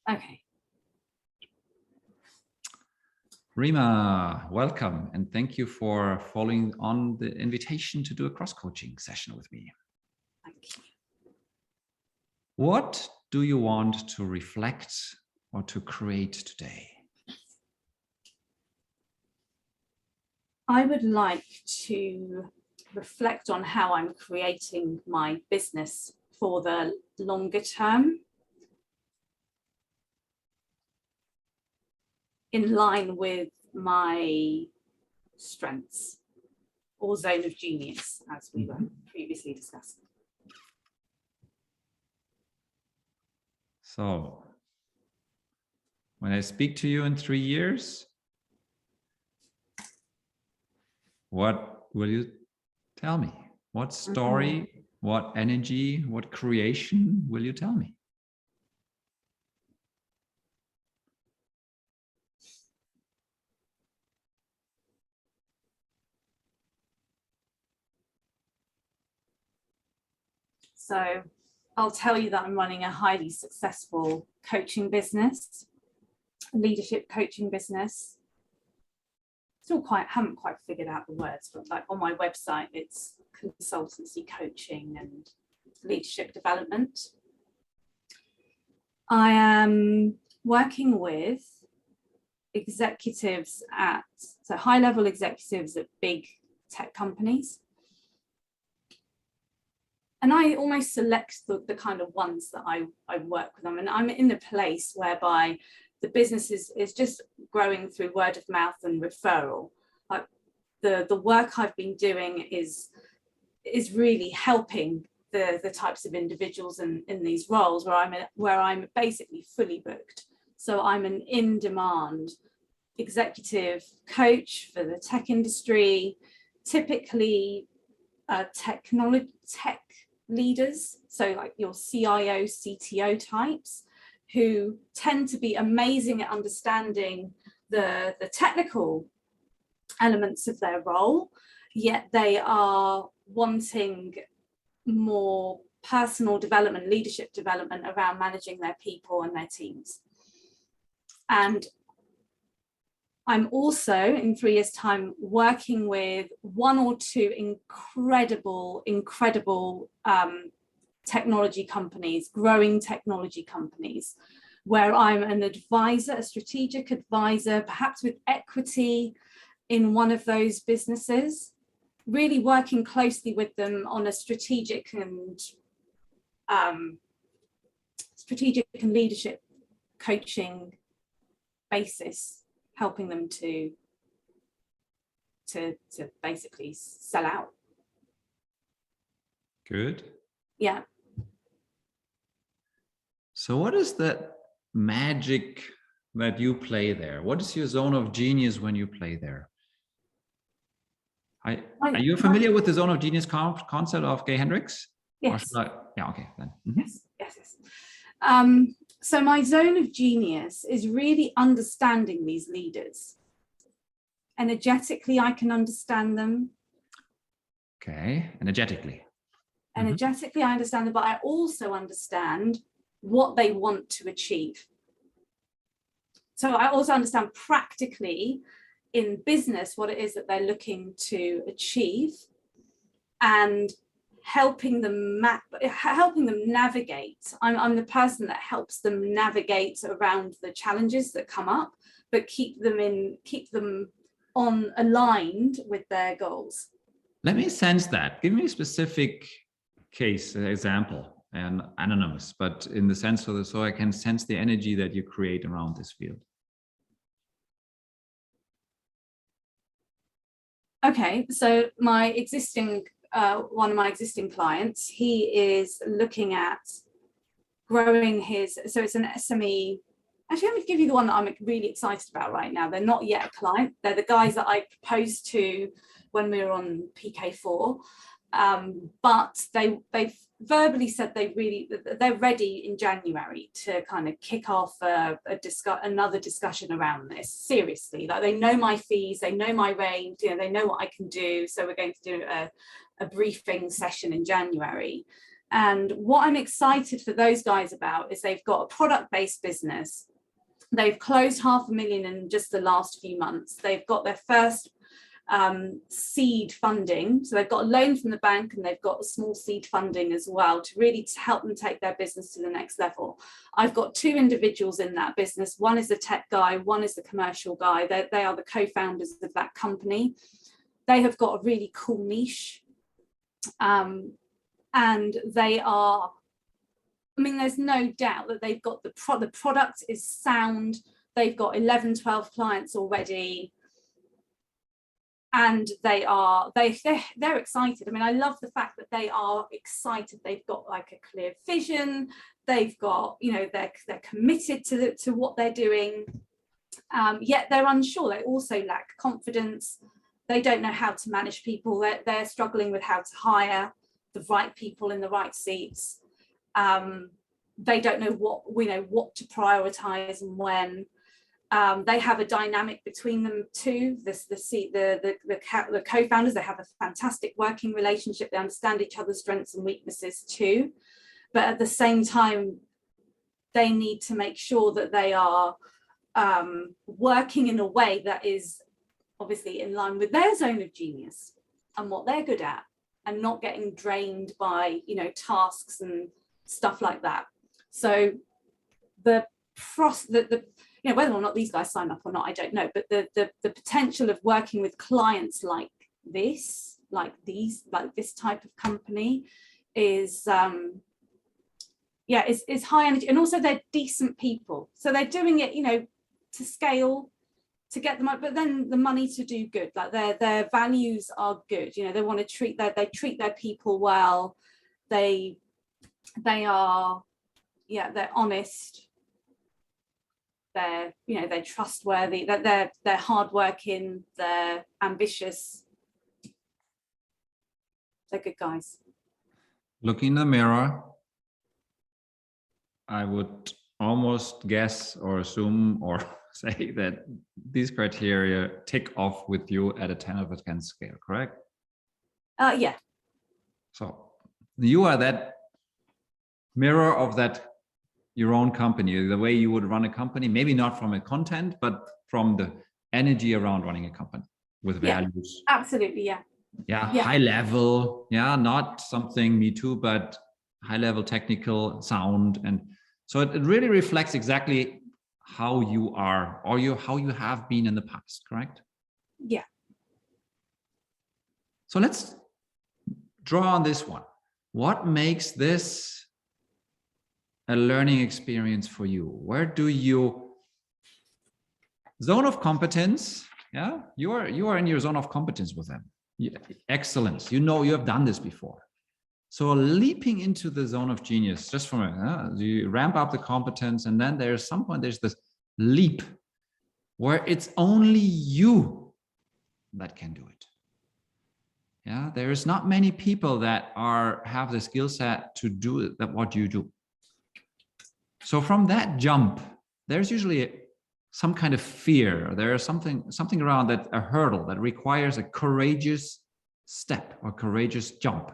Okay. Reema, welcome, and thank you for following on the invitation to do a cross-coaching session with me. Thank you. What do you want to reflect or to create today? I would like to reflect on how I'm creating my business for the longer term, in line with my strengths or zone of genius, as we were previously discussing. So, when I speak to you in 3 years, what will you tell me? What story, what energy, what creation will you tell me? So I'll tell you that I'm running a highly successful coaching business, leadership coaching business. Still haven't quite figured out the words, but like on my website, it's consultancy, coaching, and leadership development. I am working with executives so high-level executives at big tech companies. And I almost select the kind of ones that I work with them. And I'm in a place whereby the business is just growing through word of mouth and referral. Like the work I've been doing is really helping the types of individuals in these roles where I'm basically fully booked. So I'm an in-demand executive coach for the tech industry, typically tech leaders, so like your CIO, CTO types, who tend to be amazing at understanding the technical elements of their role, yet they are wanting more personal development, leadership development around managing their people and their teams. And I'm also, in 3 years' time, working with 1 or 2 incredible technology companies, growing technology companies, where I'm an advisor, a strategic advisor, perhaps with equity in one of those businesses, really working closely with them on a strategic and leadership coaching basis, helping them to basically sell out. Good. Yeah. So what is that magic that you play there? What is your zone of genius when you play there? Are you familiar with the zone of genius concept of Gay Hendricks? Yes. Yeah, okay, then. Yes. So my zone of genius is really understanding these leaders. Energetically, I can understand them. Okay, energetically. Energetically, I understand them, but I also understand what they want to achieve. So I also understand practically in business what it is that they're looking to achieve, and helping them navigate. I'm the person that helps them navigate around the challenges that come up, but keep them on aligned with their goals. Let me sense that. Give me a specific case, example, and anonymous, but in the sense so I can sense the energy that you create around this field. Okay, so my existing one of my existing clients, he is looking at growing so it's an SME. Actually, let me give you the one that I'm really excited about right now. They're not yet a client. They're the guys that I proposed to when we were on PK4. But they've verbally said they're ready in January to kind of kick off another discussion around this seriously. Like, they know my fees, they know my range, they know what I can do. So we're going to do a briefing session in January. And what I'm excited for those guys about is they've got a product-based business. They've closed $500,000 in just the last few months. They've got their first seed funding. So they've got a loan from the bank and they've got a small seed funding as well to really help them take their business to the next level. I've got two individuals in that business. One is the tech guy, one is the commercial guy. They are the co-founders of that company. They have got a really cool niche. And they are, I mean, there's no doubt that they've got the product is sound. They've got 11, 12 clients already. And they're excited. I mean, I love the fact that they are excited. They've got like a clear vision. They've got, you know, they're committed to what they're doing. Yet they're unsure. They also lack confidence. They don't know how to manage people. They're struggling with how to hire the right people in the right seats. They don't know what to prioritize and when. They have a dynamic between them too. The co-founders, they have a fantastic working relationship. They understand each other's strengths and weaknesses too. But at the same time, they need to make sure that they are working in a way that is obviously in line with their zone of genius and what they're good at, and not getting drained by, you know, tasks and stuff like that. So you know, whether or not these guys sign up or not, I don't know. But the potential of working with clients like this type of company is is high energy, and also they're decent people. So they're doing it, you know, to scale, to get them up, but then the money to do good. Like their values are good. You know, they want to treat their people well. They are, they're honest. They're, you know, they're trustworthy, that they're hardworking, they're ambitious. They're good guys. Looking in the mirror, I would almost guess or assume or say that these criteria tick off with you at a 10 over 10 scale, correct? Yeah. So you are that mirror of that your own company, the way you would run a company, maybe not from a content, but from the energy around running a company with values. Absolutely, yeah. Yeah, high level, not something me too, but high level technical sound. And so it really reflects exactly how you are, or how you have been in the past, correct? Yeah. So let's draw on this one. What makes this a learning experience for you? Where do you zone of competence? Yeah, you are in your zone of competence with them. Excellence. You know, you have done this before. So leaping into the zone of genius, just from you ramp up the competence, and then there's some point, there's this leap where it's only you that can do it. Yeah, there's not many people that have the skill set to do that what you do. So from that jump, there's usually some kind of fear. There's something around that, a hurdle that requires a courageous step or courageous jump,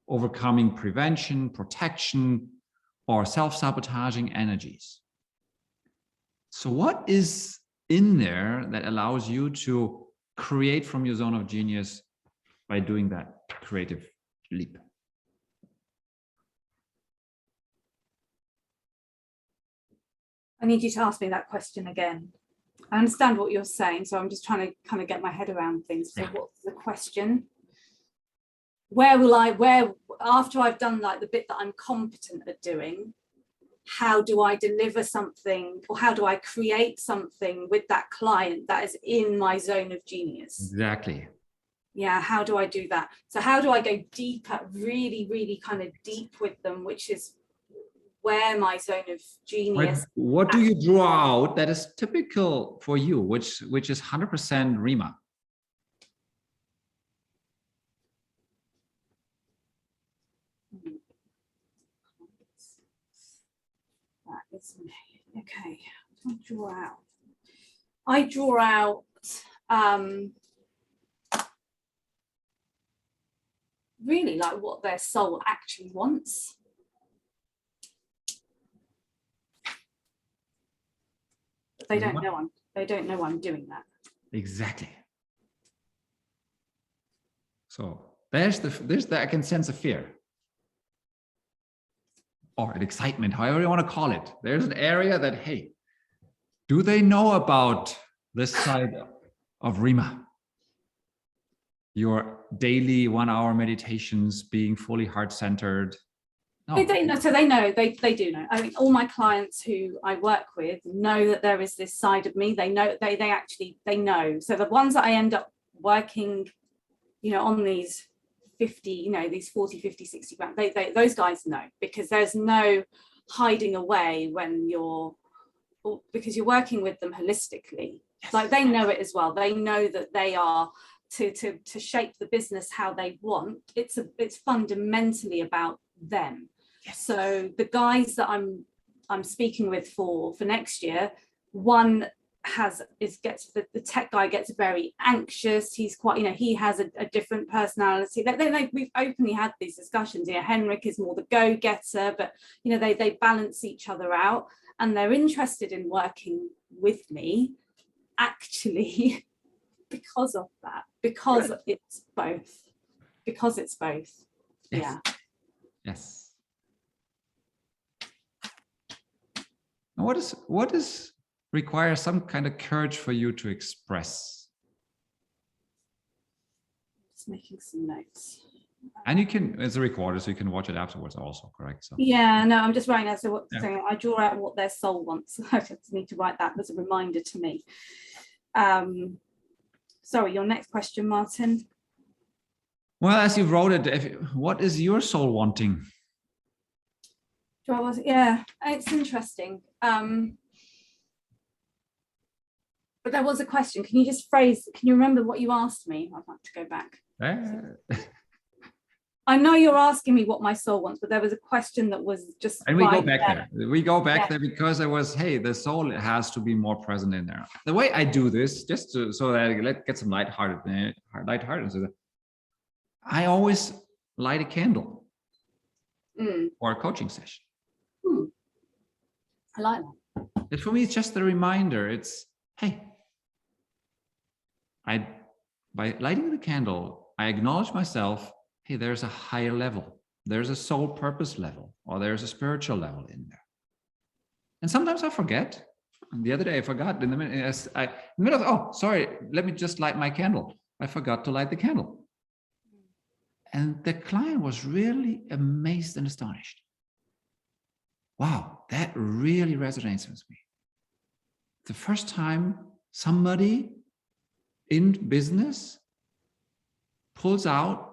overcoming prevention, protection, or self-sabotaging energies. So what is in there that allows you to create from your zone of genius by doing that creative leap? I need you to ask me that question again. I understand what you're saying, so I'm just trying to kind of get my head around things. So what's the question? Where after I've done like the bit that I'm competent at doing, how do I deliver something, or how do I create something with that client that is in my zone of genius? Exactly. Yeah, how do I do that? So how do I go deeper, really, really kind of deep with them, which is where my zone of genius. What do you draw out that is typical for you, which is 100% Reema? That is me. Okay, what do I draw out? really like what their soul actually wants. But they don't know I'm doing that. Exactly. So there's the I can sense a fear or an excitement, however you want to call it. There's an area that, hey, do they know about this side of Reema? Your daily 1-hour meditations, being fully heart-centered. No. They don't know, so they know, they do know. I mean, all my clients who I work with know that there is this side of me. They know, they know. So the ones that I end up working, on these 50, these 40, 50, 60 grand, those guys know, because there's no hiding away because you're working with them holistically. Yes. Like they know it as well. They know that they are to shape the business how they want. It's fundamentally about them. Yes. So the guys that I'm speaking with for next year, one the tech guy gets very anxious. He's quite, he has a different personality. We've openly had these discussions. Henrik is more the go-getter, but they balance each other out, and they're interested in working with me actually because of that, because it's both. Yes. Yeah. Yes. Now, what is requires some kind of courage for you to express? Just making some notes. And you can, it's a recorder, so you can watch it afterwards also, correct? So yeah, no, I'm just writing that. So I draw out what their soul wants. I just need to write that as a reminder to me. Sorry, your next question, Martin. Well, as you wrote it, what is your soul wanting? Yeah, it's interesting. But there was a question. Can you remember what you asked me? I'd like to go back. I know you're asking me what my soul wants, but there was a question that was just. And we go back there. We go back there because there was, hey, the soul has to be more present in there. The way I do this, so that let's get some lighthearted. I always light a candle or a coaching session. I like that. For me, it's just a reminder. It's, hey, by lighting the candle, I acknowledge myself. Hey, there's a higher level. There's a soul purpose level, or there's a spiritual level in there. And sometimes I forget. The other day I forgot in the middle of, oh, sorry, let me just light my candle. I forgot to light the candle. And the client was really amazed and astonished. Wow, that really resonates with me. The first time somebody in business pulls out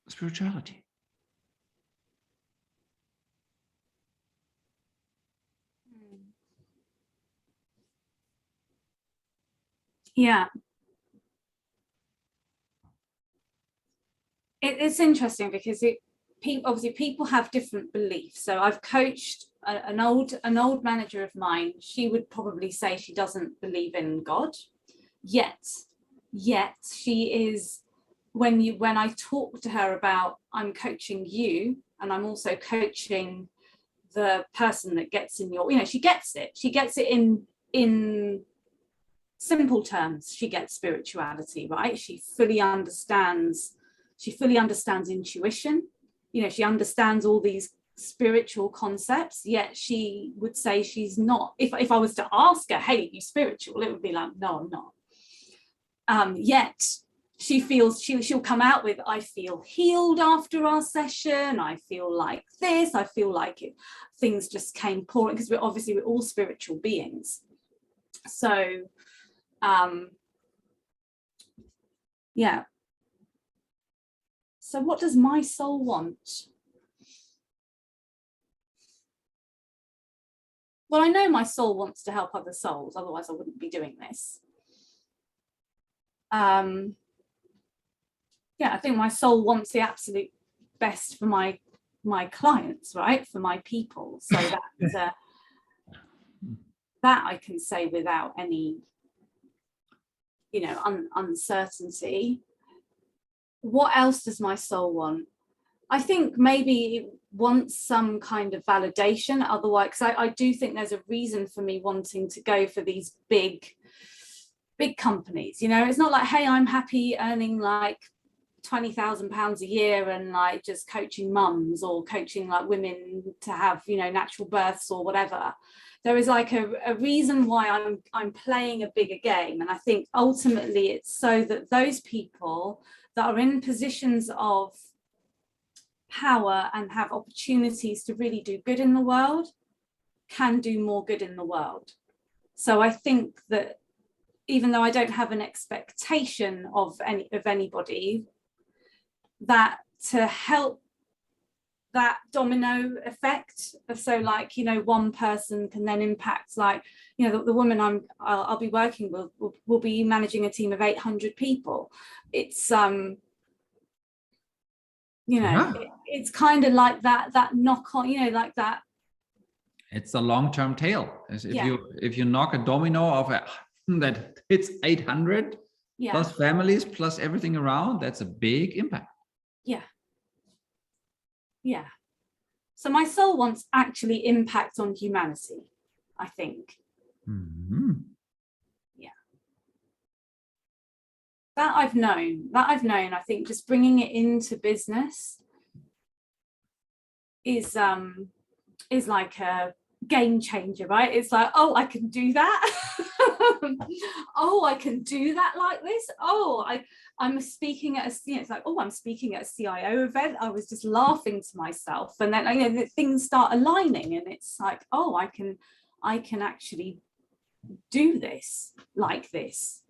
spirituality. Yeah. It's interesting because obviously people have different beliefs. So I've coached an old manager of mine. She would probably say she doesn't believe in God, yet she is. When I talk to her about, I'm coaching you and I'm also coaching the person that gets in your, she gets it in simple terms. She gets spirituality, right? She fully understands intuition. She understands all these spiritual concepts, yet she would say she's not. If I was to ask her, hey, are you spiritual? It would be like, no, I'm not. Yet she feels, she'll come out with, I feel healed after our session. I feel like this. I feel like things just came pouring, because we're all spiritual beings. So, yeah. So what does my soul want? Well, I know my soul wants to help other souls, otherwise I wouldn't be doing this. Yeah, I think my soul wants the absolute best for my clients, right? For my people. So that I can say without any, uncertainty. what else does my soul want? I think maybe it wants some kind of validation. Otherwise, because I do think there's a reason for me wanting to go for these big companies. You know, it's not like, hey, I'm happy earning like £20,000 a year and like just coaching mums or coaching like women to have, you know, natural births or whatever. There is like a reason why I'm playing a bigger game. And I think ultimately it's so that those people that are in positions of power and have opportunities to really do good in the world can do more good in the world. So I think that even though I don't have an expectation of anybody, that to help that domino effect of, so like, you know, one person can then impact, like, you know, the woman I'll be working with will be managing a team of 800 people. It's you know, it's kind of like that knock on, you know, like that. It's a long-term tail. If you knock a domino of that hits 800 plus families plus everything around, that's a big impact. Yeah. So my soul wants actually impact on humanity, I think. Mm-hmm. Yeah. That I've known. I think just bringing it into business is like a game changer, right? It's like, oh, I can do that. Oh, I can do that like this. Oh, I'm speaking at it's like, oh, I'm speaking at a CIO event. I was just laughing to myself, and then, you know, things start aligning, and it's like, oh, I can actually do this like this.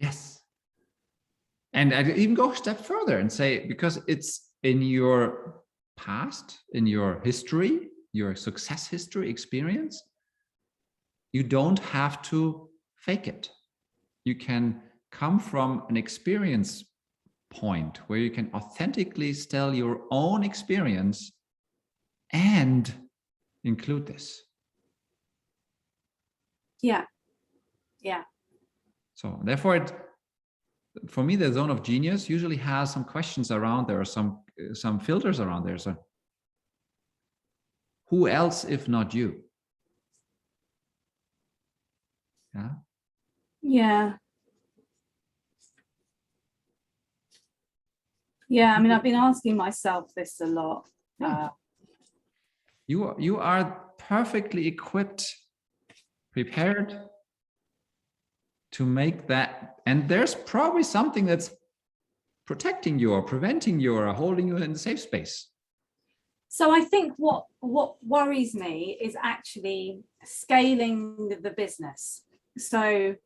Yes. And I'd even go a step further and say, because it's in your past, in your history, your success history experience, you don't have to fake it. You can come from an experience point where you can authentically tell your own experience and include this. Yeah. So therefore, for me, the zone of genius usually has some questions around there, or some filters around there. So who else if not you? Yeah, I mean, I've been asking myself this a lot. You are perfectly equipped, prepared to make that. And there's probably something that's protecting you or preventing you or holding you in the safe space. So I think what worries me is actually scaling the business. So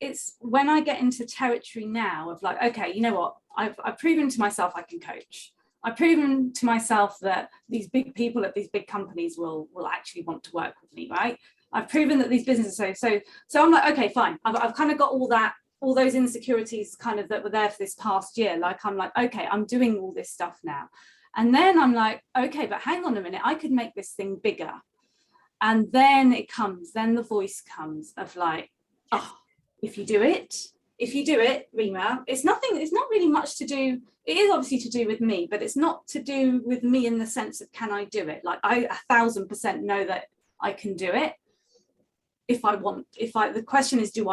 it's when I get into territory now of like, okay, you know what, I've proven to myself I can coach. I've proven to myself that these big people at these big companies will actually want to work with me, right? I've proven that these businesses, so I'm like, okay, fine. I've kind of got all those insecurities kind of that were there for this past year. Like, I'm like, okay, I'm doing all this stuff now. And then I'm like, okay, but hang on a minute, I could make this thing bigger. And then then the voice comes of like, oh, if you do it, Reema, it's not really much to do. It is obviously to do with me, but it's not to do with me in the sense of, can I do it? Like, I 1000% know that I can do it. The question is, how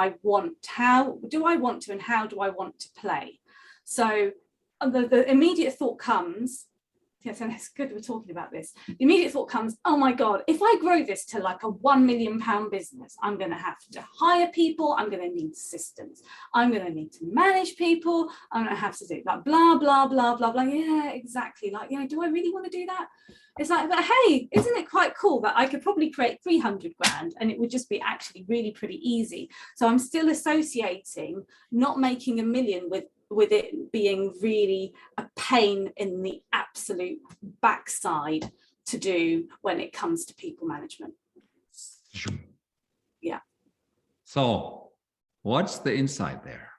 do I want to, and how do I want to play? So the immediate thought comes, yes, and it's good we're talking about this. The immediate thought comes, oh my God, if I grow this to like a £1 million business, I'm going to have to hire people. I'm going to need systems. I'm going to need to manage people. I'm going to have to do like blah, blah, blah, blah, blah. Yeah, exactly. Like, you know, do I really want to do that? It's like, but hey, isn't it quite cool that I could probably create 300 grand and it would just be actually really pretty easy. So I'm still associating not making $1 million with it being really a pain in the absolute backside to do when it comes to people management. Yeah. So what's the insight there?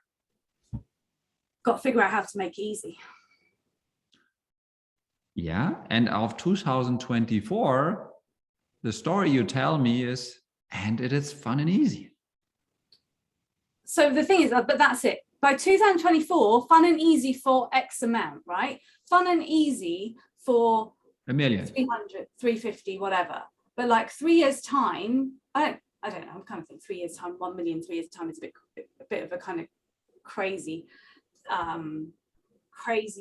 Got to figure out how to make it easy. Yeah. And of 2024, the story you tell me is, and it is fun and easy. So the thing is, but that's it. by 2024, fun and easy for X amount, right? Fun and easy for $1 million, 300, 350, whatever. But like 3 years time, I don't know. I'm kind of thinking 3 years time, 1 million, 3 years time is a bit of a kind of crazy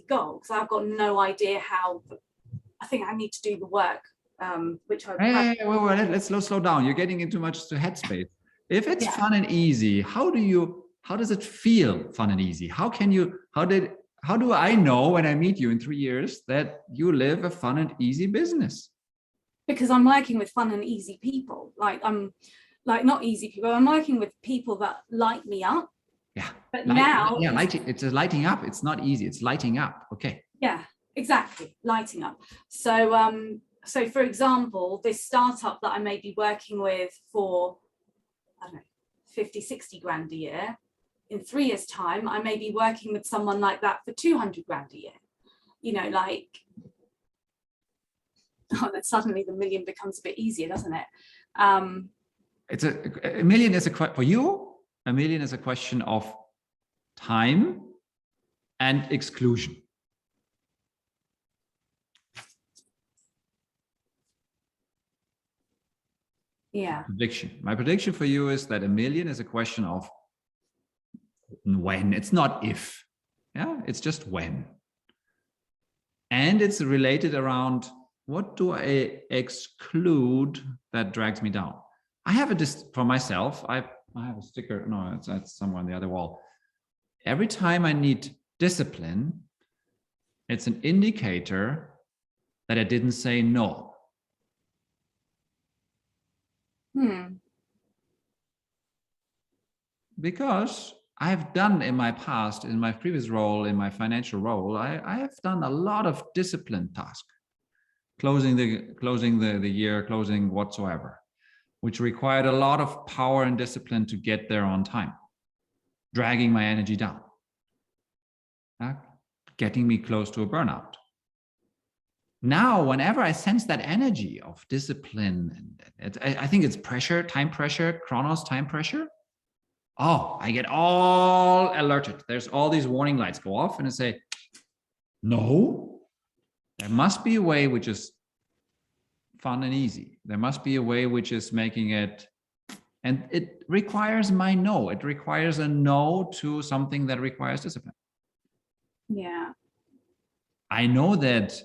goal, because I've got no idea how. I think I need to do the work, which I. Hey, well, let's slow down. You're getting into much to headspace. If it's fun and easy, how does it feel fun and easy? How do I know when I meet you in 3 years that you live a fun and easy business? Because I'm working with fun and easy people. Like I'm like not easy people. I'm working with people that light me up. Yeah. But now it's lighting up. It's not easy. It's lighting up. Okay. Yeah, exactly. Lighting up. So for example, this startup that I may be working with for, I don't know, 50, 60 grand a year, in 3 years time, I may be working with someone like that for 200 grand a year. You know, like, then suddenly the million becomes a bit easier, doesn't it? It's a million is for you. A million is a question of time and exclusion. Yeah. My prediction for you is that a million is a question of when. It's not if. Yeah, it's just when. And it's related around, what do I exclude that drags me down? I have for myself, I have a sticker. No, it's somewhere on the other wall. Every time I need discipline, it's an indicator that I didn't say no. Because I've done in my past, in my previous role, in my financial role, I have done a lot of discipline tasks, closing the year, closing whatsoever, which required a lot of power and discipline to get there on time, dragging my energy down, getting me close to a burnout. Now, whenever I sense that energy of discipline, I think it's pressure, time pressure, chronos, time pressure. Oh, I get all alerted. There's all these warning lights go off and I say, no, there must be a way which is fun and easy. There must be a way which is making it, and it requires my no. It requires a no to something that requires discipline. Yeah. I know that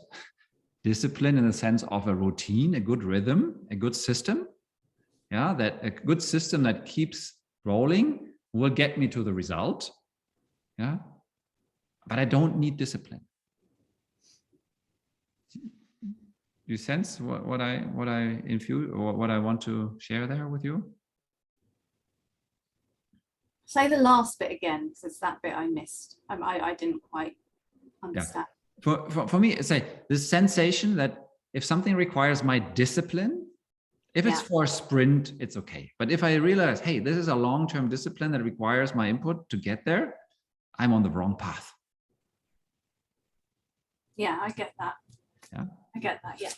discipline in the sense of a routine, a good rhythm, a good system, that a good system that keeps rolling will get me to the result. But I don't need discipline. You sense what I infuse, or what I want to share there with you? Say the last bit again, because it's that bit I missed. I didn't quite understand. For me, it's this sensation that if something requires my discipline, if it's for a sprint, it's okay. But if I realize, hey, this is a long-term discipline that requires my input to get there, I'm on the wrong path. Yeah, I get that. Yeah. I get that, yeah.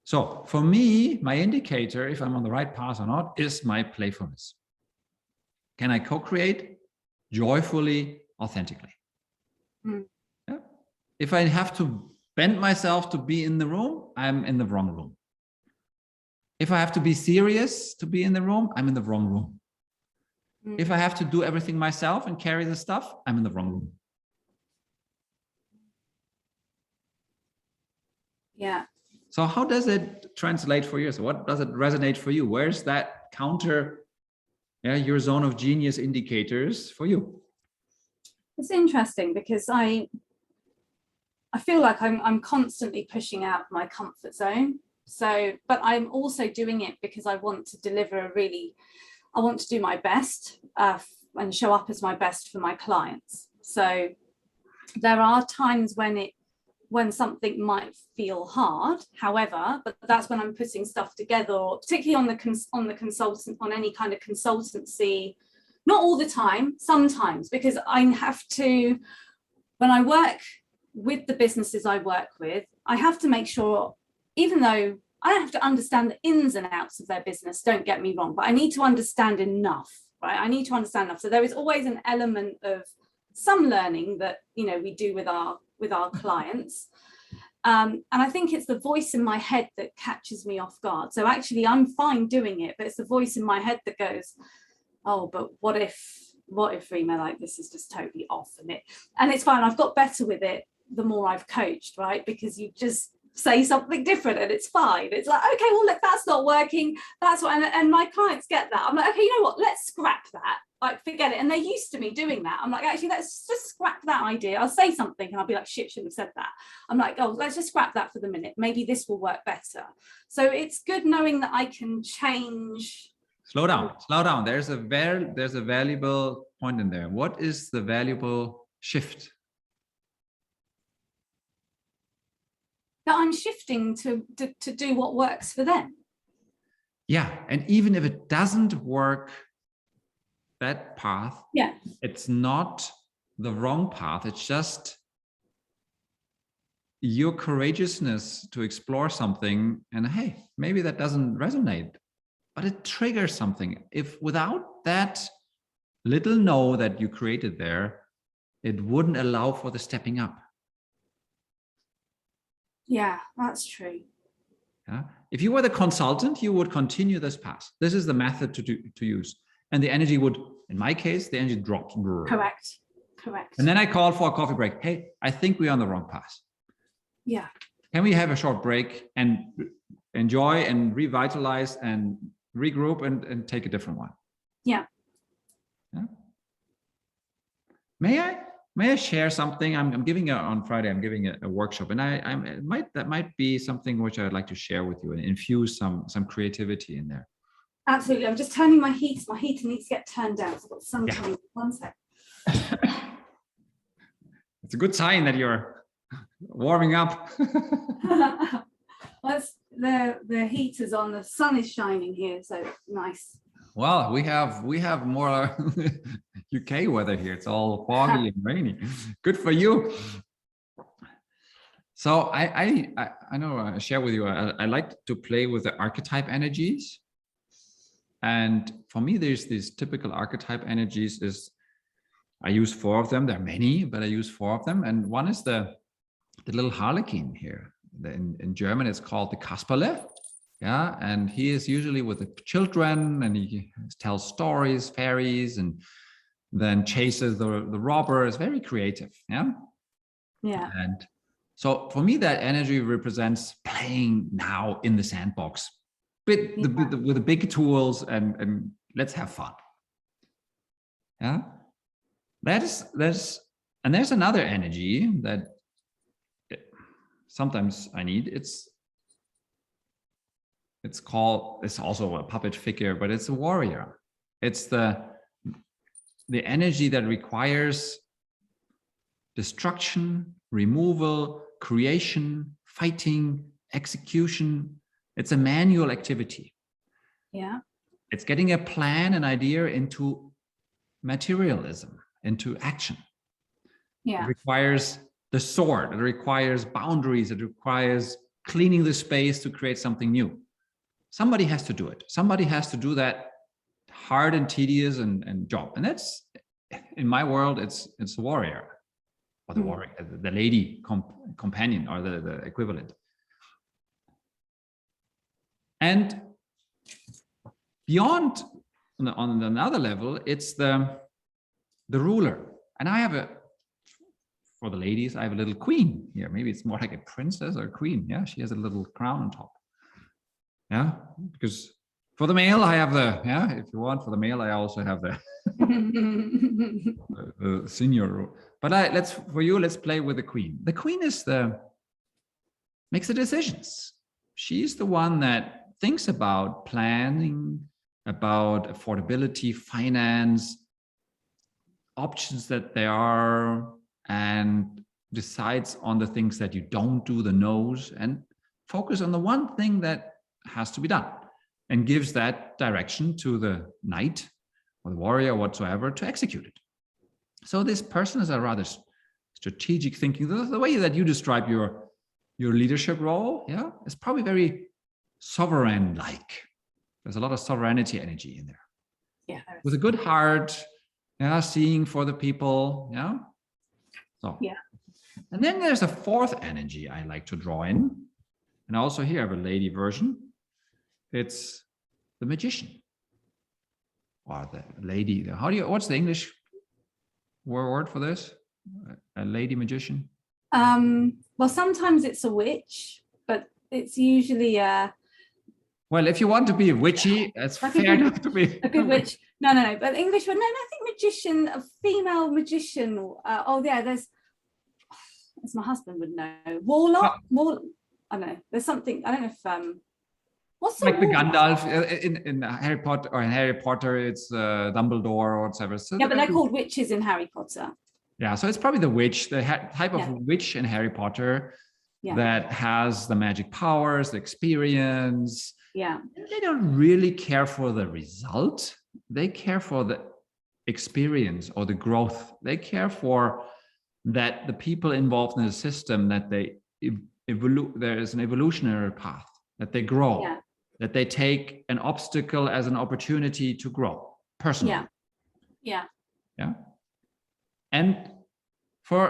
So for me, my indicator, if I'm on the right path or not, is my playfulness. Can I co-create joyfully, authentically? Yeah. If I have to bend myself to be in the room, I'm in the wrong room. If I have to be serious to be in the room, I'm in the wrong room. If I have to do everything myself and carry the stuff, I'm in the wrong room. Yeah. So how does it translate for you? So what does it resonate for you? Where's that counter, your zone of genius indicators for you? It's interesting because I feel like I'm constantly pushing out my comfort zone. So, but I'm also doing it because I want to deliver I want to do my best and show up as my best for my clients. So there are times when something might feel hard, however, but that's when I'm putting stuff together, particularly on any kind of consultancy, not all the time, sometimes, because I have to, when I work with the businesses I work with, I have to make sure, even though I don't have to understand the ins and outs of their business, don't get me wrong, but I need to understand enough, right? I need to understand enough. So there is always an element of some learning that, you know, we do with our clients. And I think it's the voice in my head that catches me off guard. So actually I'm fine doing it, but it's the voice in my head that goes, oh, but what if Reema, like, this is just totally off, and it's fine. I've got better with it the more I've coached, right? Because you just say something different and it's fine. It's like, okay, well, look, that's not working. That's what, and my clients get that. I'm like, okay, you know what? Let's scrap that. Like, forget it. And they're used to me doing that. I'm like, actually, let's just scrap that idea. I'll say something and I'll be like, shit, shouldn't have said that. I'm like, oh, let's just scrap that for the minute. Maybe this will work better. So it's good knowing that I can change. Slow down. There's a valuable point in there. What is the valuable shift? That I'm shifting to do what works for them. Yeah, and even if it doesn't work, that path, yeah, it's not the wrong path. It's just your courageousness to explore something, and hey, maybe that doesn't resonate, but it triggers something. If without that little no that you created there, it wouldn't allow for the stepping up. Yeah, that's true. Yeah. If you were the consultant, you would continue this path. This is the method to use. And the energy would, in my case, the energy drops. Correct. And then I call for a coffee break. Hey, I think we're on the wrong path. Yeah. Can we have a short break and enjoy and revitalize and regroup and take a different one? Yeah. Yeah. May I share something? I'm giving on Friday. I'm giving a workshop, and that might be something which I'd like to share with you and infuse some creativity in there. Absolutely. I'm just turning my heat. My heater needs to get turned down. So I've got some time. One sec. It's a good sign that you're warming up. The heater's on. The sun is shining here, so nice. Well, we have more UK weather here. It's all foggy and rainy. Good for you. So I know I share with you. I like to play with the archetype energies, and for me, there's these typical archetype energies. I use 4 of them. There are many, but I use 4 of them, and one is the little harlequin here. In German, it's called the Kasperle. Yeah, and he is usually with the children, and he tells stories, fairies, and then chases the robber. It's very creative. Yeah. Yeah. And so for me, that energy represents playing now in the sandbox, with the big tools, and let's have fun. Yeah. And there's another energy that sometimes I need. It's also a puppet figure, but it's a warrior. It's the energy that requires destruction, removal, creation, fighting, execution. It's a manual activity. Yeah. It's getting a plan, an idea into materialism, into action. Yeah. It requires the sword. It requires boundaries. It requires cleaning the space to create something new. Somebody has to do it. Somebody has to do that hard and tedious and job. And that's, in my world, it's the warrior, or the warrior, the lady companion, or the equivalent. And beyond, on another level, it's the ruler. And I have for the ladies, I have a little queen here. Maybe it's more like a princess or a queen. Yeah, she has a little crown on top. Yeah, because for the male, I have if you want, for the male, I also have the senior role. But let's play with the queen. The queen makes the decisions. She's the one that thinks about planning, about affordability, finance, options that there are, and decides on the things that you don't do, the no's, and focus on the one thing that has to be done, and gives that direction to the knight or the warrior or whatsoever to execute it. So this person is a rather strategic thinking. The way that you describe your leadership role, yeah, is probably very sovereign-like. There's a lot of sovereignty energy in there. Yeah. With a good heart, Yeah, seeing for the people. Yeah. So Yeah. And then there's a fourth energy I like to draw in. And also here I have a lady version. It's the magician. Or the lady. What's the English word for this? A lady magician? Well, sometimes it's a witch, but it's usually well, if you want to be witchy, that's like fair enough to be a good witch. No. But English word. No, I think magician, a female magician. Oh yeah, there's. As my husband would know, warlock. I don't know. There's something. I don't know if what's like the warlock? Gandalf in Harry Potter, or in Harry Potter, it's Dumbledore or whatever. So yeah, but they're called witches in Harry Potter. Yeah, so it's probably the witch, the type of witch in Harry Potter that has the magic powers, the experience. Yeah. They don't really care for the result. They care for the experience or the growth. They care for that the people involved in the system, that they there is an evolutionary path, that they grow, that they take an obstacle as an opportunity to grow personally. Yeah. And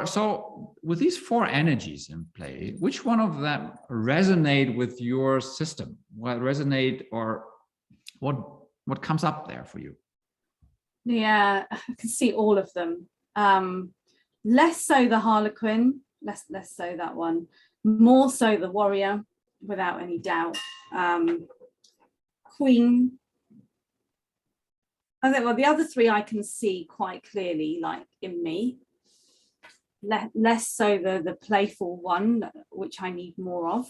so with these four energies in play, which one of them resonate with your system? What resonate, or what comes up there for you? Yeah, I can see all of them. Less so the Harlequin, less so that one. More so the warrior, without any doubt. Queen. I think, well, the other three I can see quite clearly, like in me. Less so the playful one, which I need more of.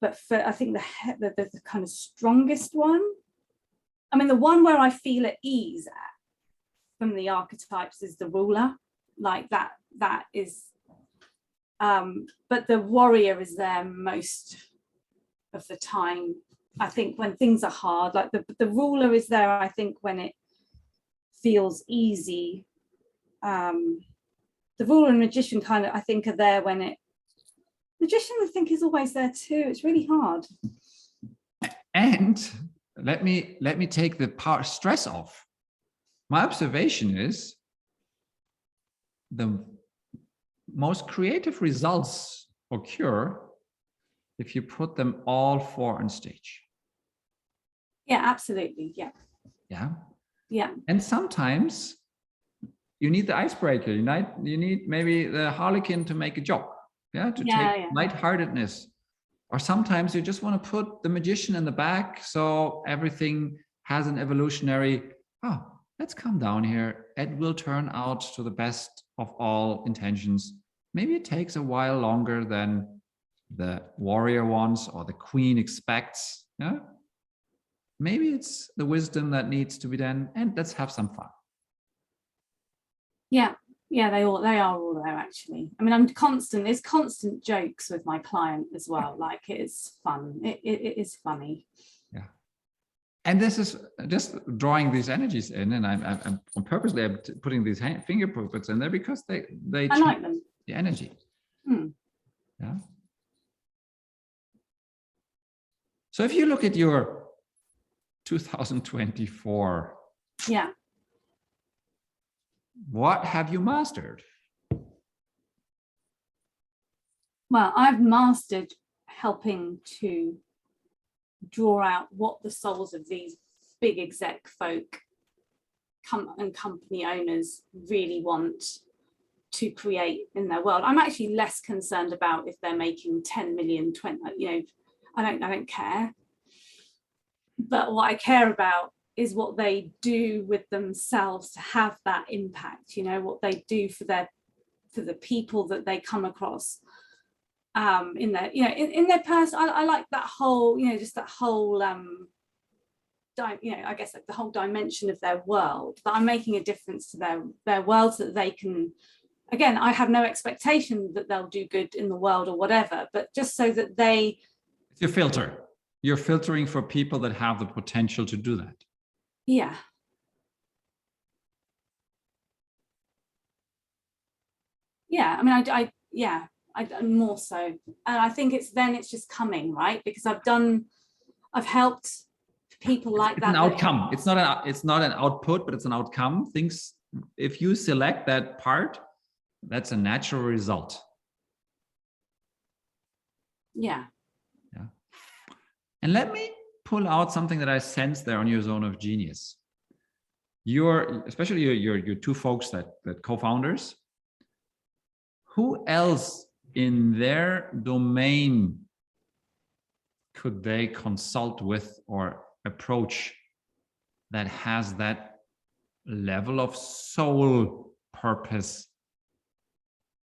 But I think the kind of strongest one, I mean, the one where I feel at ease from the archetypes is the ruler, like that is, but the warrior is there most of the time. I think when things are hard, like the ruler is there, I think when it feels easy. The ruler and magician kind of, I think, are there when magician I think is always there too. It's really hard. And let me take the stress off. My observation is the most creative results occur if you put them all four on stage. Yeah, absolutely. Yeah. And sometimes you need the icebreaker. You need maybe the harlequin to make a joke. Take lightheartedness. Or sometimes you just want to put the magician in the back, so everything has an evolutionary, let's come down here. It will turn out to the best of all intentions. Maybe it takes a while longer than the warrior wants or the queen expects. Yeah. Maybe it's the wisdom that needs to be done, and let's have some fun. Yeah, they are all there actually. I mean, there's constant jokes with my client as well. Like it's fun. It is funny. Yeah. And this is just drawing these energies in, and I'm purposely putting these finger puppets in there because they I like them. The energy. Yeah. So if you look at your 2024, what have you mastered? Well, I've mastered helping to draw out what the souls of these big exec folk and company owners really want to create in their world. I'm actually less concerned about if they're making 10 million, 20, I don't care. But what I care about is what they do with themselves to have that impact, what they do for the people that they come across in their, in their person. I like that whole, just that whole, I guess like the whole dimension of their world, that I'm making a difference to their world so that they can, again, I have no expectation that they'll do good in the world or whatever, but just so that it's your filter. You're filtering for people that have the potential to do that. Yeah. I mean, I more so, and I think it's just coming, right? Because I've helped people like It's that. an outcome. It's not an output, but it's an outcome. Things, if you select that part, that's a natural result. Yeah. Yeah. And let me pull out something that I sense there on your zone of genius. Especially your two folks that co-founders. Who else in their domain could they consult with or approach that has that level of soul purpose?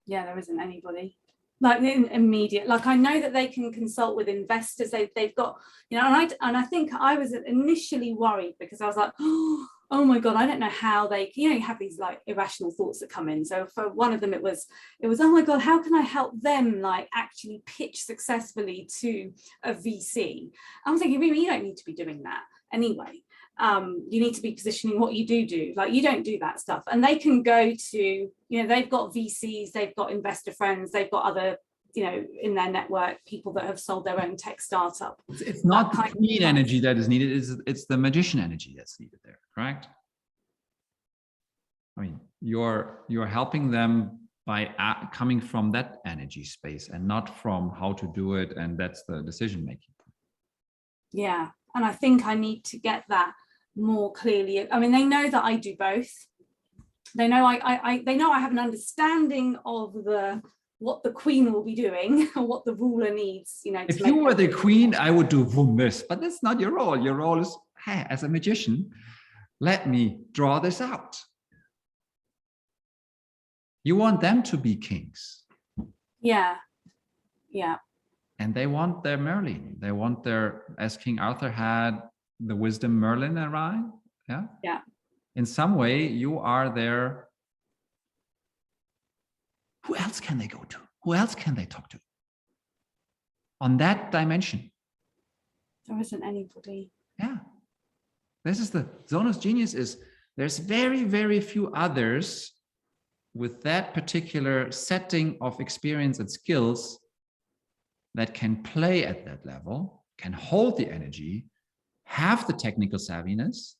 Yeah, there isn't anybody. Like immediate, like I know that they can consult with investors. They've got, you know, and I think I was initially worried because I was like, oh my God, I don't know how they, you know, you have these like irrational thoughts that come in. So for one of them, it was, oh my God, how can I help them like actually pitch successfully to a VC? I was thinking, Reema, you don't need to be doing that anyway. You need to be positioning what you do. Like you don't do that stuff. And they can go to, you know, they've got VCs, they've got investor friends, they've got other, you know, in their network, people that have sold their own tech startup. It's not the queen energy that is needed, it's the magician energy that's needed there, correct? I mean, you're helping them by coming from that energy space and not from how to do it, and that's the decision making. Yeah. And I think I need to get that more clearly. I mean, they know that I do both. They know they know I have an understanding of what the queen will be doing or what the ruler needs, you know. If you were the queen, I would do this, but that's not your role. Your role is, hey, as a magician, let me draw this out. You want them to be kings. Yeah. Yeah. And they want their Merlin. They want their, as King Arthur had the wisdom Merlin around. Yeah. Yeah. In some way, you are their. Who else can they go to? Who else can they talk to? On that dimension. There isn't anybody. Yeah. This is the zone of genius. Is there's very, very few others with that particular setting of experience and skills that can play at that level, can hold the energy, have the technical savviness,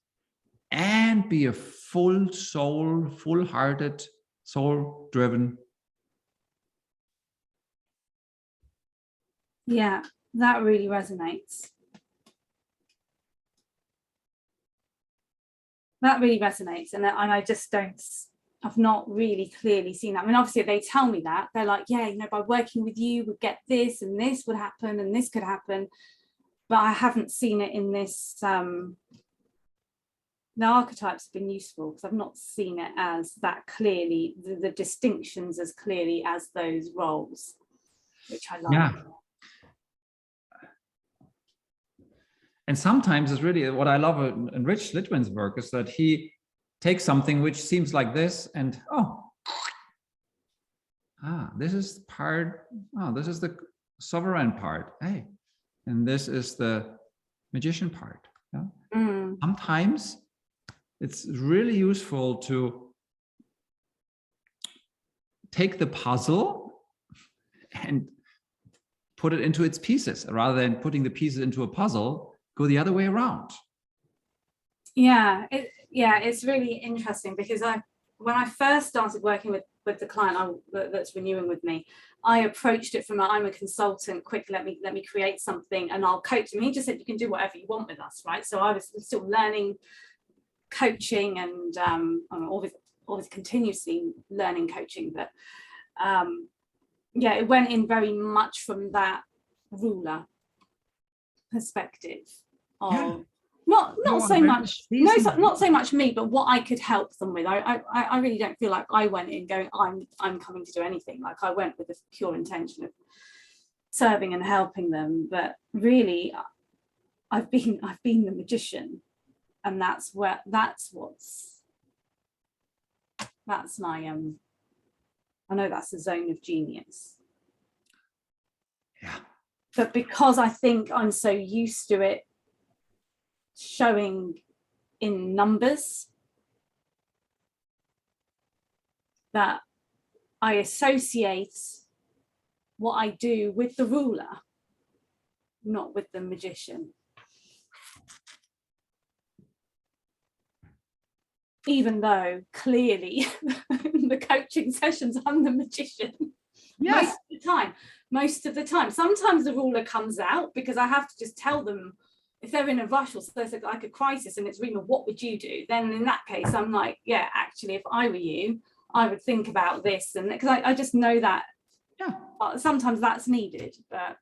and be a full soul, full-hearted, soul-driven. Yeah, that really resonates. That really resonates, and I just don't. I've not really clearly seen that. I mean, obviously they tell me that. They're like, yeah, you know, by working with you, we'd get this and this would happen and this could happen. But I haven't seen it in this. The archetypes have been useful because I've not seen it as that clearly, the distinctions as clearly as those roles, which I like. Yeah. And sometimes it's really what I love in Rich Litvin's work is that he takes something which seems like this and, this is part, this is the sovereign part, hey, and this is the magician part. Yeah? Sometimes it's really useful to take the puzzle and put it into its pieces rather than putting the pieces into a puzzle, go the other way around. Yeah, it's really interesting because when I first started working with the client that's renewing with me, I approached it from I'm a consultant, quick, let me create something and I'll coach him. He just said, you can do whatever you want with us, right? So I was still learning coaching and I'm always continuously learning coaching, but yeah, it went in very much from that ruler perspective of not so much not so much me, but what I could help them with. I really don't feel like I went in going I'm coming to do anything. Like I went with the pure intention of serving and helping them, but really I've been the magician, and that's my I know that's the zone of genius. Yeah. But because I think I'm so used to it showing in numbers that I associate what I do with the ruler, not with the magician. even though clearly in the coaching sessions, I'm the magician. Yes. Most of the time. Sometimes the ruler comes out because I have to just tell them if they're in a rush or there's like a crisis and it's Reema, what would you do? Then in that case, I'm like, yeah, actually, if I were you, I would think about this. And because I just know that sometimes that's needed. But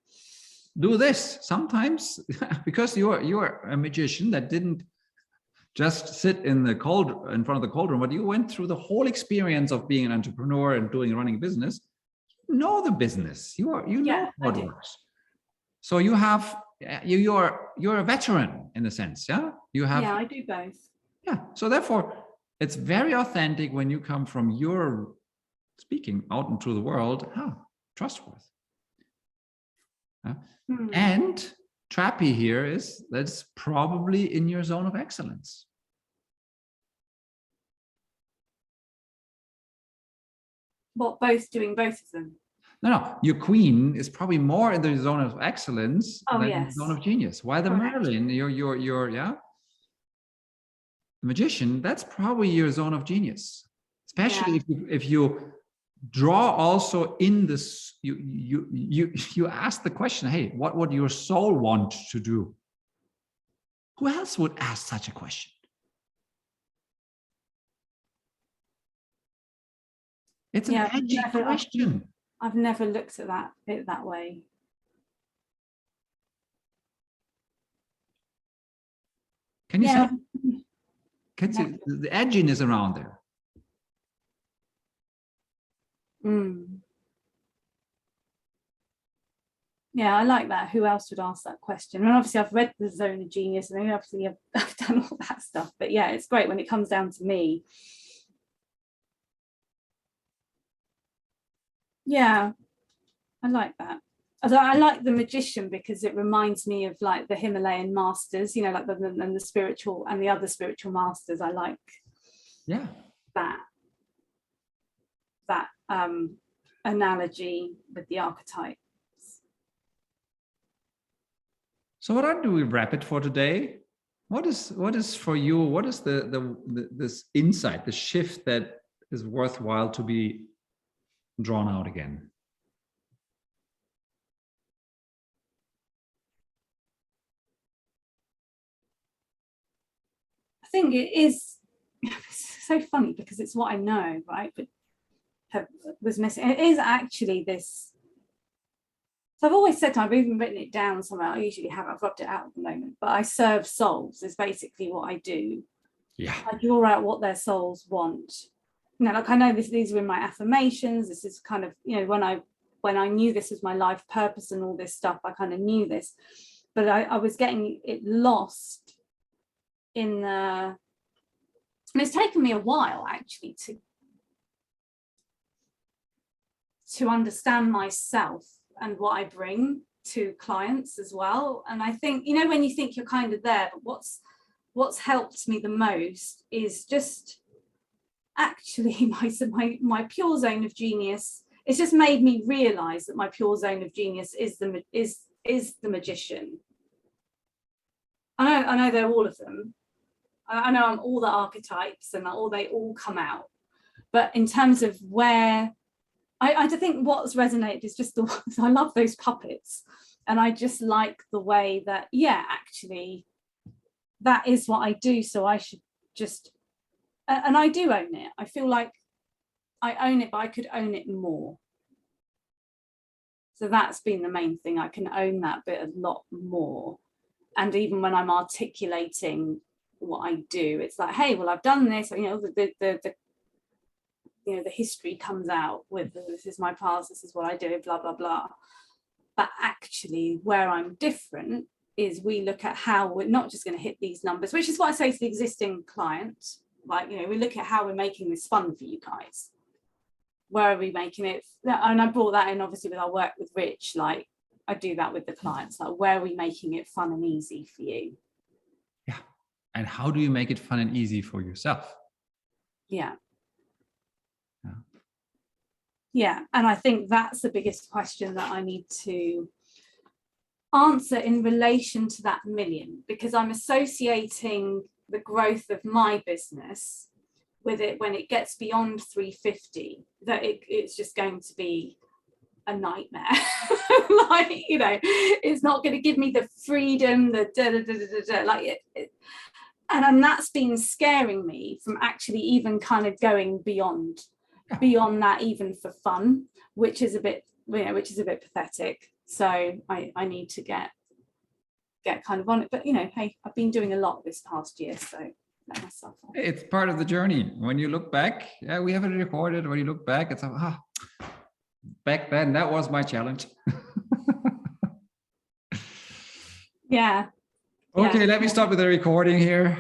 do this sometimes because you're a magician that didn't just sit in front of the cauldron, but you went through the whole experience of being an entrepreneur and running a business. You know the business. You know how it works. So you're a veteran in a sense, yeah. I do both. Yeah. So therefore, it's very authentic when you come from your speaking out into the world. Trustworthy. And trappy here is that's probably in your zone of excellence. What, doing both of them? No, your queen is probably more in the zone of excellence than in the zone of genius. Why the Merlin, the magician, that's probably your zone of genius. Especially if you draw also in this, you ask the question, hey, what would your soul want to do? Who else would ask such a question? It's an edgy question. I've never looked at it that way. Can you say? The edginess around there? Yeah, I like that. Who else would ask that question? And obviously I've read The Zone of Genius and obviously I've done all that stuff. But yeah, it's great when it comes down to me. Yeah, I like that. I like the magician because it reminds me of like the Himalayan masters, you know, like the spiritual and the other spiritual masters. I like that analogy with the archetypes. So what do we wrap it for today? What is for you? What is this insight, the shift that is worthwhile to be drawn out again? I think it is so funny because it's what I know, right? But was missing. It is actually this. So I've always said, I've even written it down somewhere. I usually have, I've rubbed it out at the moment, but I serve souls is basically what I do. Yeah. I draw out what their souls want. You know, like I know these were in my affirmations. This is kind of, you know, when I knew this was my life purpose and all this stuff, I kind of knew this, but I was getting it lost in the, and it's taken me a while actually to understand myself and what I bring to clients as well. And I think, you know, when you think you're kind of there, but what's helped me the most is just actually my pure zone of genius. It's just made me realize that my pure zone of genius is the magician. I know they're all of them. I know I'm all the archetypes and they all come out. But in terms of where I think what's resonated is just I love those puppets. And I just like the way that, yeah, actually, that is what I do. So I should just, and I do own it. I feel like I own it, but I could own it more. So that's been the main thing. I can own that bit a lot more. And even when I'm articulating what I do, it's like, hey, well, I've done this, you know, the history comes out with this is my past, this is what I do, blah, blah, blah. But actually where I'm different is we look at how we're not just going to hit these numbers, which is what I say to the existing clients. Like, you know, we look at how we're making this fun for you guys. Where are we making it? And I brought that in obviously with our work with Rich, like I do that with the clients, like where are we making it fun and easy for you? Yeah. And how do you make it fun and easy for yourself? Yeah. Yeah, and I think that's the biggest question that I need to answer in relation to that million, because I'm associating the growth of my business with it when it gets beyond 350, that it's just going to be a nightmare. Like, you know, it's not going to give me the freedom, the like it, and that's been scaring me from actually even kind of going beyond that, even for fun, which is a bit, you know, which is a bit pathetic. So I need to get kind of on it. But, you know, hey, I've been doing a lot this past year, so let myself on. It's part of the journey. When you look back, yeah, we haven't recorded. When you look back, it's back then that was my challenge. Yeah. Okay, let me stop with the recording here.